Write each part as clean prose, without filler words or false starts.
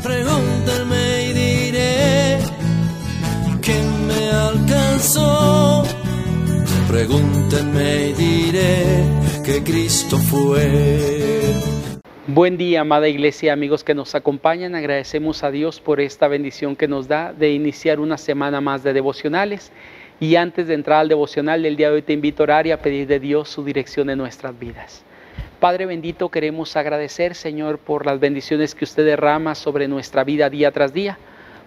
Pregúntenme y diré que me alcanzó. Pregúntenme y diré que Cristo fue. Buen día, amada iglesia, amigos que nos acompañan. Agradecemos a Dios por esta bendición que nos da de iniciar una semana más de devocionales. Y antes de entrar al devocional del día de hoy, te invito a orar y a pedir de Dios su dirección en nuestras vidas. Padre bendito, queremos agradecer, Señor, por las bendiciones que usted derrama sobre nuestra vida día tras día,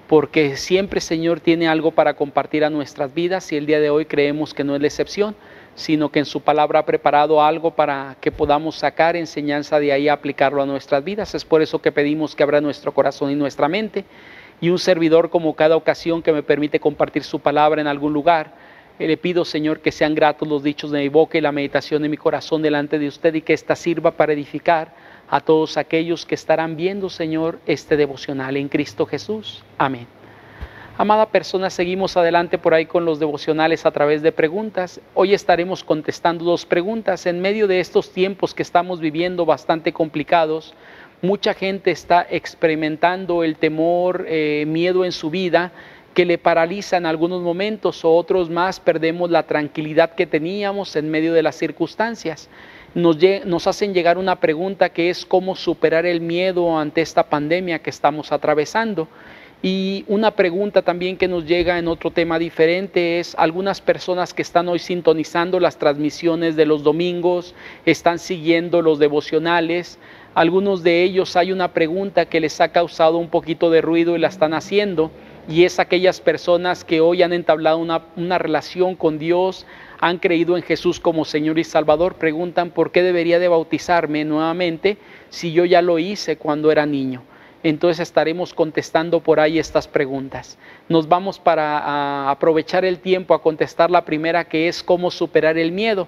porque siempre, Señor, tiene algo para compartir a nuestras vidas y el día de hoy creemos que no es la excepción, sino que en su palabra ha preparado algo para que podamos sacar enseñanza de ahí y aplicarlo a nuestras vidas. Es por eso que pedimos que abra nuestro corazón y nuestra mente, y un servidor, como cada ocasión que me permite compartir su palabra en algún lugar, le pido, Señor, que sean gratos los dichos de mi boca y la meditación de mi corazón delante de usted, y que ésta sirva para edificar a todos aquellos que estarán viendo, Señor, este devocional en Cristo Jesús. Amén. Amada persona, seguimos adelante por ahí con los devocionales a través de preguntas. Hoy estaremos contestando 2 preguntas. En medio de estos tiempos que estamos viviendo bastante complicados, mucha gente está experimentando el temor, miedo en su vida, que le paraliza en algunos momentos, o otros más perdemos la tranquilidad que teníamos en medio de las circunstancias. Nos hacen llegar una pregunta que es cómo superar el miedo ante esta pandemia que estamos atravesando. Y una pregunta también que nos llega en otro tema diferente es: algunas personas que están hoy sintonizando las transmisiones de los domingos, están siguiendo los devocionales, algunos de ellos hay una pregunta que les ha causado un poquito de ruido y la están haciendo, y es aquellas personas que hoy han entablado una relación con Dios, han creído en Jesús como Señor y Salvador, preguntan ¿por qué debería de bautizarme nuevamente si yo ya lo hice cuando era niño? Entonces estaremos contestando por ahí estas preguntas. Nos vamos para aprovechar el tiempo a contestar la primera, que es cómo superar el miedo.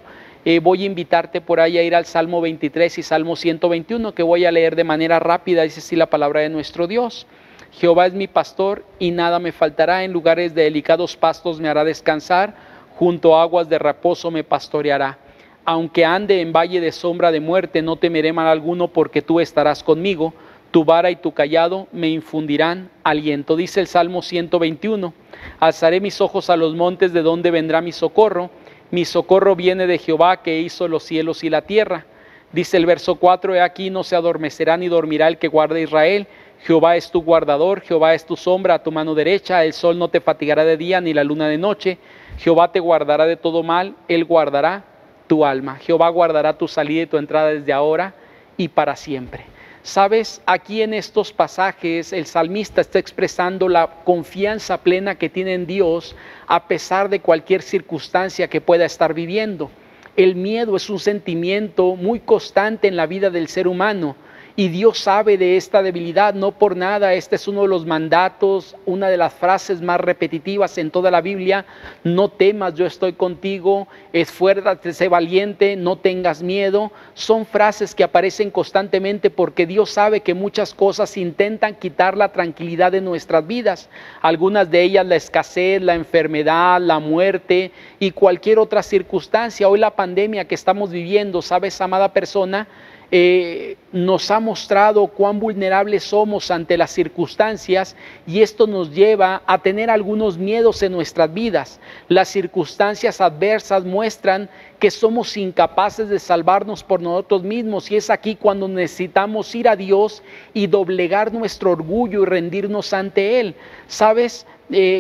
Voy a invitarte por ahí a ir al Salmo 23 y Salmo 121, que voy a leer de manera rápida. Dice así la palabra de nuestro Dios: Jehová es mi pastor y nada me faltará, en lugares de delicados pastos me hará descansar, junto a aguas de reposo me pastoreará. Aunque ande en valle de sombra de muerte, no temeré mal alguno, porque tú estarás conmigo, tu vara y tu cayado me infundirán aliento. Dice el Salmo 121, alzaré mis ojos a los montes, de donde vendrá mi socorro viene de Jehová, que hizo los cielos y la tierra. Dice el verso 4, he aquí no se adormecerá ni dormirá el que guarda Israel. Jehová es tu guardador, Jehová es tu sombra a tu mano derecha, el sol no te fatigará de día ni la luna de noche. Jehová te guardará de todo mal, él guardará tu alma. Jehová guardará tu salida y tu entrada desde ahora y para siempre. Sabes, aquí en estos pasajes el salmista está expresando la confianza plena que tiene en Dios a pesar de cualquier circunstancia que pueda estar viviendo. El miedo es un sentimiento muy constante en la vida del ser humano, y Dios sabe de esta debilidad. No por nada, este es uno de los mandatos, una de las frases más repetitivas en toda la Biblia: no temas, yo estoy contigo, esfuérzate, sé valiente, no tengas miedo. Son frases que aparecen constantemente porque Dios sabe que muchas cosas intentan quitar la tranquilidad de nuestras vidas. Algunas de ellas, la escasez, la enfermedad, la muerte y cualquier otra circunstancia. Hoy la pandemia que estamos viviendo, sabes, amada persona, nos ha mostrado cuán vulnerables somos ante las circunstancias, y esto nos lleva a tener algunos miedos en nuestras vidas. Las circunstancias adversas muestran que somos incapaces de salvarnos por nosotros mismos, y es aquí cuando necesitamos ir a Dios y doblegar nuestro orgullo y rendirnos ante Él. ¿Sabes?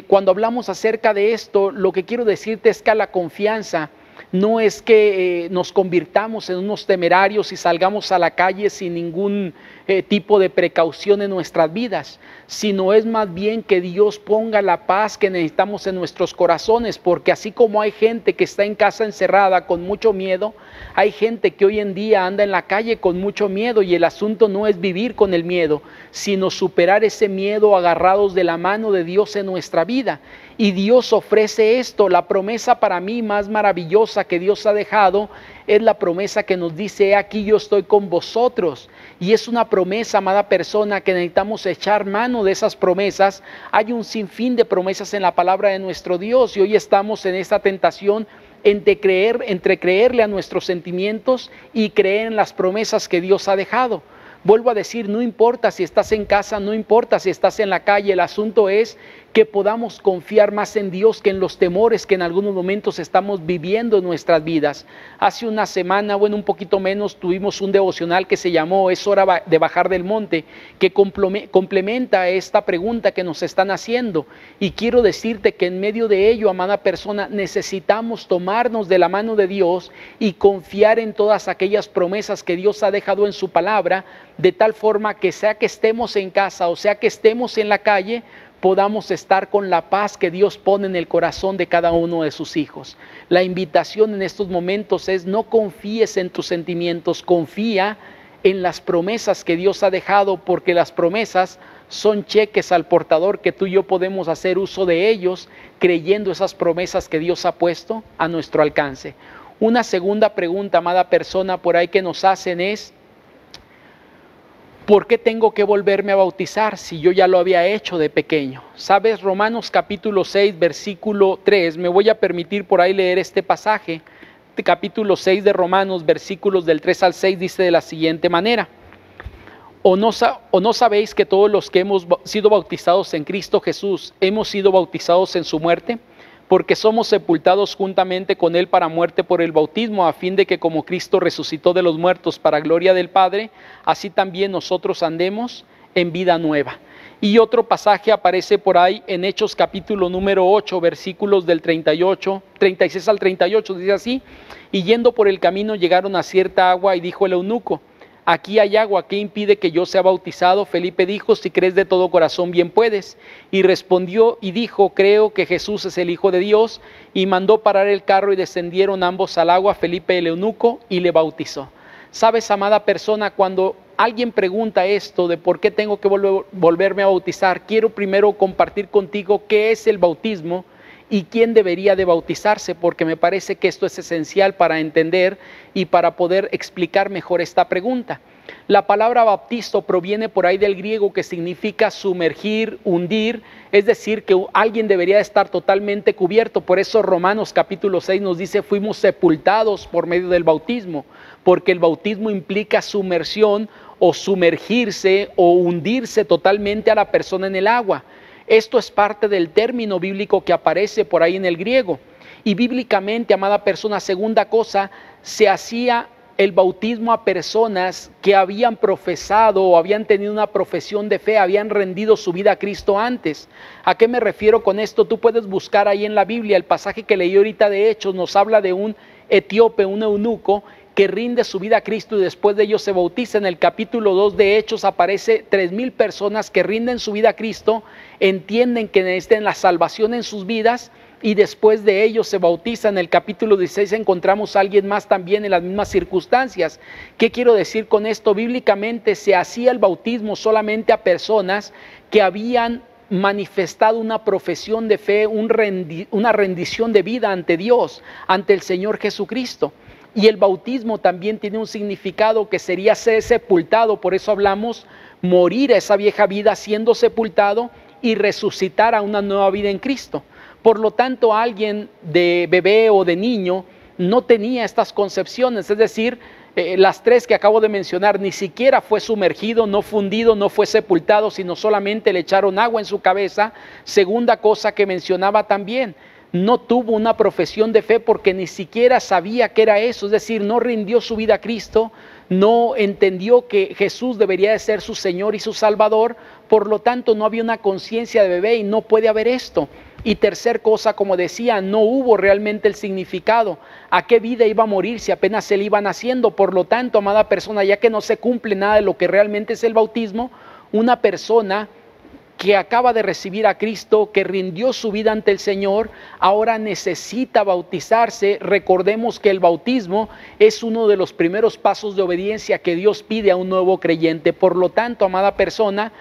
Cuando hablamos acerca de esto, lo que quiero decirte es que la confianza no es que nos convirtamos en unos temerarios y salgamos a la calle sin ningún tipo de precaución en nuestras vidas, sino es más bien que Dios ponga la paz que necesitamos en nuestros corazones, porque así como hay gente que está en casa encerrada con mucho miedo, hay gente que hoy en día anda en la calle con mucho miedo, y el asunto no es vivir con el miedo, sino superar ese miedo agarrados de la mano de Dios en nuestra vida. Y Dios ofrece esto. La promesa para mí más maravillosa que Dios ha dejado es la promesa que nos dice: aquí yo estoy con vosotros. Y es una promesa, amada persona, que necesitamos echar mano de esas promesas. Hay un sinfín de promesas en la palabra de nuestro Dios, y hoy estamos en esta tentación entre creerle a nuestros sentimientos y creer en las promesas que Dios ha dejado. Vuelvo a decir, no importa si estás en casa, no importa si estás en la calle, el asunto es que podamos confiar más en Dios que en los temores que en algunos momentos estamos viviendo en nuestras vidas. Hace una semana, bueno, un poquito menos, tuvimos un devocional que se llamó "Es hora de bajar del monte", que complementa esta pregunta que nos están haciendo. Y quiero decirte que en medio de ello, amada persona, necesitamos tomarnos de la mano de Dios y confiar en todas aquellas promesas que Dios ha dejado en su palabra, de tal forma que sea que estemos en casa o sea que estemos en la calle, podamos estar con la paz que Dios pone en el corazón de cada uno de sus hijos. La invitación en estos momentos es: no confíes en tus sentimientos, confía en las promesas que Dios ha dejado, porque las promesas son cheques al portador que tú y yo podemos hacer uso de ellos, creyendo esas promesas que Dios ha puesto a nuestro alcance. Una segunda pregunta, amada persona, por ahí que nos hacen es: ¿por qué tengo que volverme a bautizar si yo ya lo había hecho de pequeño? ¿Sabes? Romanos capítulo 6, versículo 3, me voy a permitir por ahí leer este pasaje. Capítulo 6 de Romanos, versículos del 3 al 6, dice de la siguiente manera: ¿O no sabéis que todos los que hemos sido bautizados en Cristo Jesús hemos sido bautizados en su muerte? Porque somos sepultados juntamente con Él para muerte por el bautismo, a fin de que como Cristo resucitó de los muertos para gloria del Padre, así también nosotros andemos en vida nueva. Y otro pasaje aparece por ahí en Hechos capítulo número 8, versículos del 36 al 38, dice así: Y yendo por el camino llegaron a cierta agua, y dijo el eunuco: Aquí hay agua, ¿qué impide que yo sea bautizado? Felipe dijo: Si crees de todo corazón, bien puedes. Y respondió y dijo: Creo que Jesús es el Hijo de Dios. Y mandó parar el carro y descendieron ambos al agua, Felipe el eunuco, y le bautizó. Sabes, amada persona, cuando alguien pregunta esto de por qué tengo que volverme a bautizar, quiero primero compartir contigo qué es el bautismo y quién debería de bautizarse, porque me parece que esto es esencial para entender y para poder explicar mejor esta pregunta. La palabra baptizo proviene por ahí del griego, que significa sumergir, hundir, es decir, que alguien debería estar totalmente cubierto. Por eso Romanos capítulo 6 nos dice: fuimos sepultados por medio del bautismo, porque el bautismo implica sumersión o sumergirse o hundirse totalmente a la persona en el agua. Esto es parte del término bíblico que aparece por ahí en el griego. Y bíblicamente, amada persona, segunda cosa, se hacía el bautismo a personas que habían profesado o habían tenido una profesión de fe, habían rendido su vida a Cristo antes. ¿A qué me refiero con esto? Tú puedes buscar ahí en la Biblia. El pasaje que leí ahorita de Hechos nos habla de un etíope, un eunuco, que rinde su vida a Cristo y después de ello se bautiza. En el capítulo 2 de Hechos aparece 3,000 personas que rinden su vida a Cristo, entienden que necesitan la salvación en sus vidas y después de ello se bautiza. En el capítulo 16 encontramos a alguien más también en las mismas circunstancias. ¿Qué quiero decir con esto? Bíblicamente se hacía el bautismo solamente a personas que habían manifestado una profesión de fe, una rendición de vida ante Dios, ante el Señor Jesucristo. Y el bautismo también tiene un significado que sería ser sepultado. Por eso hablamos morir a esa vieja vida siendo sepultado y resucitar a una nueva vida en Cristo. Por lo tanto, alguien de bebé o de niño no tenía estas concepciones, es decir, las tres que acabo de mencionar: ni siquiera fue sumergido, no fundido, no fue sepultado, sino solamente le echaron agua en su cabeza. Segunda cosa que mencionaba también: no tuvo una profesión de fe porque ni siquiera sabía qué era eso, es decir, no rindió su vida a Cristo, no entendió que Jesús debería de ser su Señor y su Salvador, por lo tanto no había una conciencia de bebé y no puede haber esto. Y tercer cosa, como decía, no hubo realmente el significado. ¿A qué vida iba a morir si apenas se le iba naciendo? Por lo tanto, amada persona, ya que no se cumple nada de lo que realmente es el bautismo, una persona que acaba de recibir a Cristo, que rindió su vida ante el Señor, ahora necesita bautizarse. Recordemos que el bautismo es uno de los primeros pasos de obediencia que Dios pide a un nuevo creyente. Por lo tanto, amada persona,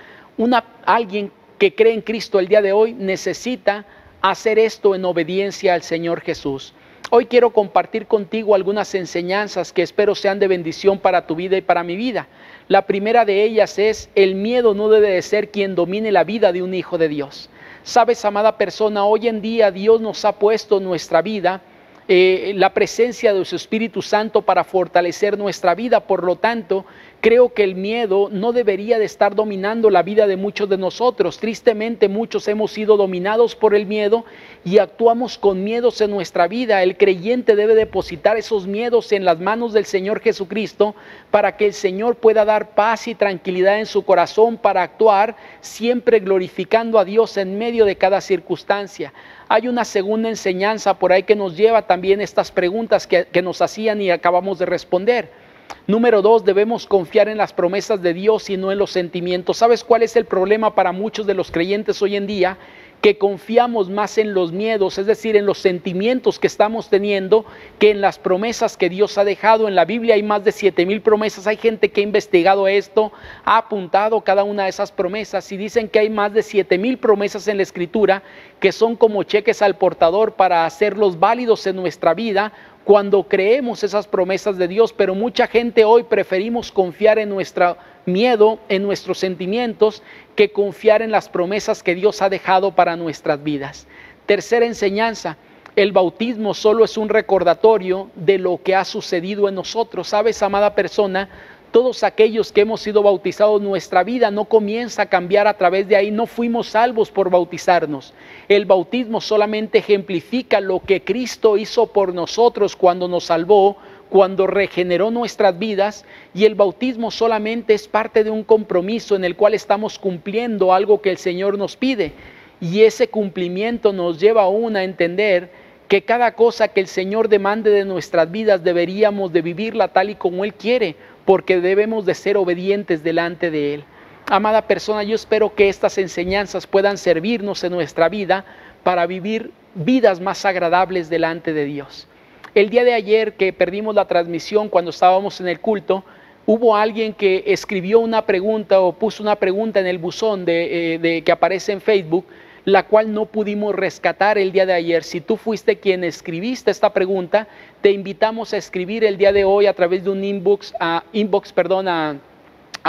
alguien que cree en Cristo el día de hoy necesita hacer esto en obediencia al Señor Jesús. Hoy quiero compartir contigo algunas enseñanzas que espero sean de bendición para tu vida y para mi vida. La primera de ellas es: el miedo no debe de ser quien domine la vida de un hijo de Dios. Sabes, amada persona, hoy en día Dios nos ha puesto en nuestra vida la presencia de su Espíritu Santo para fortalecer nuestra vida. Por lo tanto, Creo que el miedo no debería de estar dominando la vida de muchos de nosotros. Tristemente, muchos hemos sido dominados por el miedo y actuamos con miedos en nuestra vida. El creyente debe depositar esos miedos en las manos del Señor Jesucristo para que el Señor pueda dar paz y tranquilidad en su corazón para actuar siempre glorificando a Dios en medio de cada circunstancia. Hay una segunda enseñanza por ahí que nos lleva también estas preguntas que nos hacían y acabamos de responder. Número 2, debemos confiar en las promesas de Dios y no en los sentimientos. ¿Sabes cuál es el problema para muchos de los creyentes hoy en día? Que confiamos más en los miedos, es decir, en los sentimientos que estamos teniendo, que en las promesas que Dios ha dejado. En la Biblia hay más de 7,000 promesas. Hay gente que ha investigado esto, ha apuntado cada una de esas promesas y dicen que hay más de 7,000 promesas en la Escritura que son como cheques al portador para hacerlos válidos en nuestra vida cuando creemos esas promesas de Dios. Pero mucha gente hoy preferimos confiar en nuestro miedo, en nuestros sentimientos, que confiar en las promesas que Dios ha dejado para nuestras vidas. Tercera enseñanza, el bautismo solo es un recordatorio de lo que ha sucedido en nosotros. ¿Sabes, amada persona? Todos aquellos que hemos sido bautizados, nuestra vida no comienza a cambiar a través de ahí. No fuimos salvos por bautizarnos. El bautismo solamente ejemplifica lo que Cristo hizo por nosotros cuando nos salvó, cuando regeneró nuestras vidas, y el bautismo solamente es parte de un compromiso en el cual estamos cumpliendo algo que el Señor nos pide, y ese cumplimiento nos lleva aún a entender que cada cosa que el Señor demande de nuestras vidas deberíamos de vivirla tal y como Él quiere, porque debemos de ser obedientes delante de Él. Amada persona, yo espero que estas enseñanzas puedan servirnos en nuestra vida para vivir vidas más agradables delante de Dios. El día de ayer que perdimos la transmisión cuando estábamos en el culto, hubo alguien que escribió una pregunta o puso una pregunta en el buzón que aparece en Facebook, la cual no pudimos rescatar el día de ayer. Si tú fuiste quien escribiste esta pregunta, te invitamos a escribir el día de hoy a través de un inbox a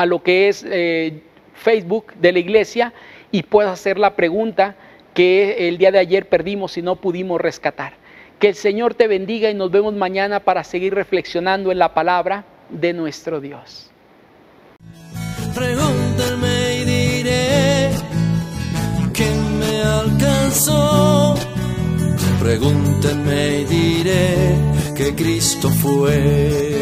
lo que es Facebook de la iglesia y puedas hacer la pregunta que el día de ayer perdimos y no pudimos rescatar. Que el Señor te bendiga y nos vemos mañana para seguir reflexionando en la palabra de nuestro Dios. Pregúntame y diré que me alcanzó. Pregúntenme y diré que Cristo fue.